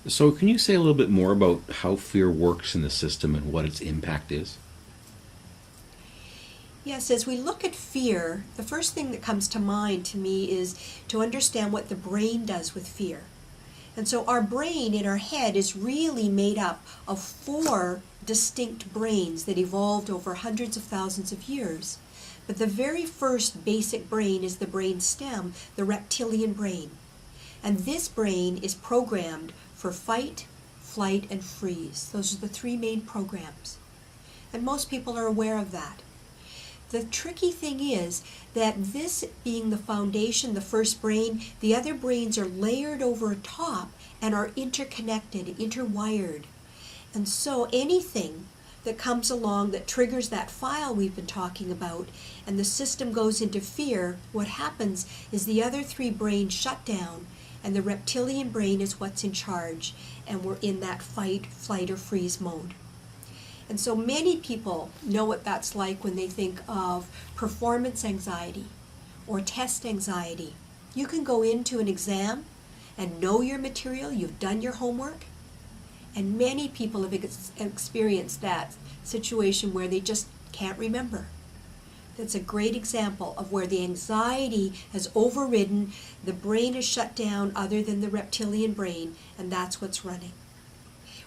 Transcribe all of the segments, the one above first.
So, can you say a little bit more about how fear works in the system and what its impact is? Yes, as we look at fear, the first thing that comes to mind to me is to understand what the brain does with fear. And so our brain in our head is really made up of four distinct brains that evolved over hundreds of thousands of years. But the very first basic brain is the brain stem, the reptilian brain. And this brain is programmed for fight, flight, and freeze. Those are the three main programs. And most people are aware of that. The tricky thing is that this being the foundation, the first brain, the other brains are layered over top and are interconnected, interwired. And so anything that comes along that triggers that file we've been talking about and the system goes into fear, what happens is the other three brains shut down and the reptilian brain is what's in charge, and we're in that fight, flight, or freeze mode. And so many people know what that's like when they think of performance anxiety or test anxiety. You can go into an exam and know your material, you've done your homework, and many people have experienced that situation where they just can't remember. That's a great example of where the anxiety has overridden, the brain is shut down other than the reptilian brain, and that's what's running.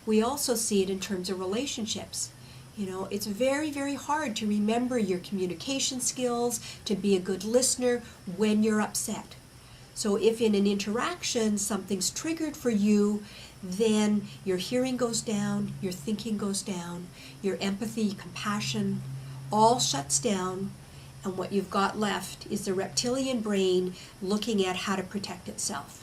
We also see it in terms of relationships. You know, it's very, very hard to remember your communication skills, to be a good listener when you're upset. So if in an interaction something's triggered for you, then your hearing goes down, your thinking goes down, your empathy, compassion, all shuts down, and what you've got left is the reptilian brain looking at how to protect itself.